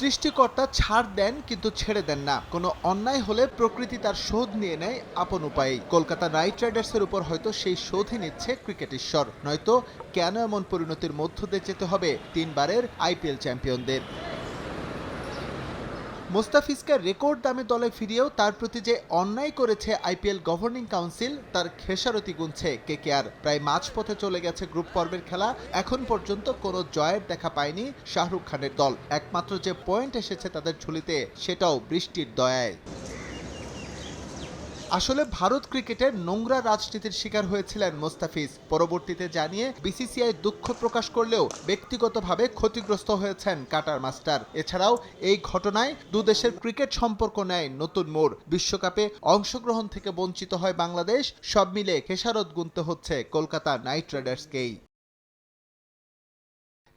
সৃষ্টিকর্তা ছাড় দেন কিন্তু ছেড়ে দেন না। কোনো অন্যায় হলে প্রকৃতি তার শোধ নিয়ে নেয় আপন উপায়ে। কলকাতা নাইট রাইডার্সের উপর হয়তো সেই শোধই নিচ্ছে ক্রিকেট ঈশ্বর, নয়তো কেন এমন পরিণতির মধ্য দিয়ে যেতে হবে তিনবারের আইপিএল চ্যাম্পিয়নদের। মোস্তাফিজকে রেকর্ড দামে দলে ফিরিয়েও তার প্রতি যে অন্যায় করেছে আইপিএল গভর্নিং কাউন্সিল, তার খেসারতি গুনছে কেকেআর। প্রায় মাঝপথে চলে গেছে গ্রুপ পর্বের খেলা, এখন পর্যন্ত কোনো জয়ের দেখা পায়নি শাহরুখ খানের দল। একমাত্র যে পয়েন্ট এসেছে তাদের ঝুলিতে, সেটাও বৃষ্টির দয়ায়। আসলে ভারত ক্রিকেটের নোংরা রাজনীতির শিকার হয়েছিলেন মোস্তাফিজ। পরবর্তীতে জানিয়ে বিসিসিআই দুঃখ প্রকাশ করলেও ব্যক্তিগতভাবে ক্ষতিগ্রস্ত হয়েছেন কাটার মাস্টার। এছাড়াও এই ঘটনায় দুদেশের ক্রিকেট সম্পর্ক নেয় নতুন মোড়। বিশ্বকাপে অংশগ্রহণ থেকে বঞ্চিত হয় বাংলাদেশ। সব মিলে খেসারত গুনতে হচ্ছে কলকাতা নাইট রাইডার্সকেই।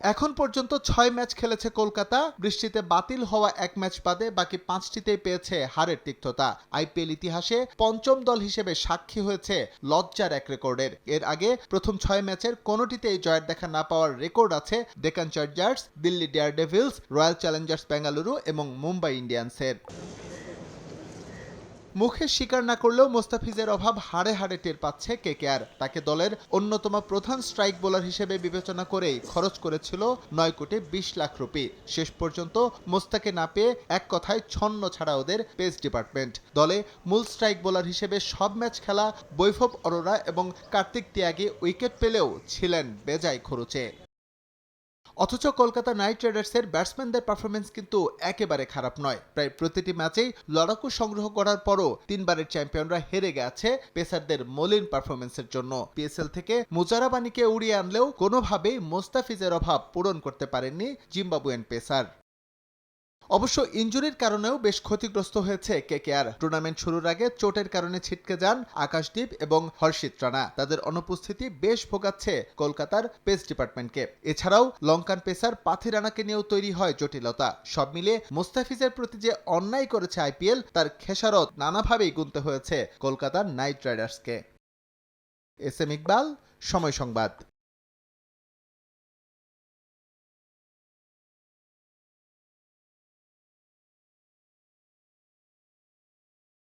এখন পর্যন্ত ৬ ম্যাচ খেলেছে কলকাতা। বৃষ্টিতে বাতিল হওয়া এক ম্যাচ বাদে বাকি ৫টিতেই পেয়েছে হারের তিক্ততা। আইপিএল ইতিহাসে পঞ্চম দল হিসেবে সাক্ষী হয়েছে লজ্জার এক রেকর্ডের। এর আগে প্রথম ৬ ম্যাচের কোনোটিতেই জয়ের দেখা না পাওয়ার রেকর্ড আছে Deccan chargers, Delhi daredevils, royal Challengers Bengaluru এবং মুম্বাই ইন্ডিয়ান্সের। মুখে স্বীকার না করলেও মোস্তাফিজের অভাব হাড়ে হাড়ে টের পাচ্ছে কেকেআর। তাকে দলের অন্যতম প্রধান স্ট্রাইক বোলার হিসেবে বিবেচনা করেই খরচ করেছিল ৯ কোটি ২০ লাখ রুপি। শেষ পর্যন্ত মোস্তাকে না পেয়ে এক কথায় ছন্ন ছাড়া ওদের পেস ডিপার্টমেন্ট। দলে মূল স্ট্রাইক বোলার হিসেবে সব ম্যাচ খেলা বৈভব অরোরা এবং কার্তিক ত্যাগী উইকেট পেলেও ছিলেন বেজায় খরচে। অথচ কলকাতা নাইট রাইডার্সের ব্যাটসম্যানদের পারফরমেন্স কিন্তু একেবারে খারাপ নয়। প্রায় প্রতিটি ম্যাচেই লড়াকু সংগ্রহ করার পরও তিনবারের চ্যাম্পিয়নরা হেরে গেছে পেসারদের মলিন পারফরমেন্সের জন্য। পিএসএল থেকে মুজারাবানিকে উড়িয়ে আনলেও কোনোভাবেই মোস্তাফিজের অভাব পূরণ করতে পারেননি জিম্বাবুয়েন পেসার। অবশ্য ইনজুরির কারণেও বেশ ক্ষতিগ্রস্ত হয়েছে কেকেআর। টুর্নামেন্ট শুরুর আগে চোটের কারণে ছিটকে যান আকাশদীপ এবং হর্ষিত রানা। তাদের অনুপস্থিতি বেশ ভোগাচ্ছে কলকাতার পেস ডিপার্টমেন্টকে। এছাড়াও লঙ্কান পেসার পাথি রানাকে নিয়েও তৈরি হয় জটিলতা। সব মিলিয়ে মোস্তাফিজের প্রতি যে অন্যায় করেছে আইপিএল, তার খেসারত নানাভাবেই গুনতে হয়েছে কলকাতার নাইট রাইডার্সকে। এস এম ইকবাল, সময় সংবাদ।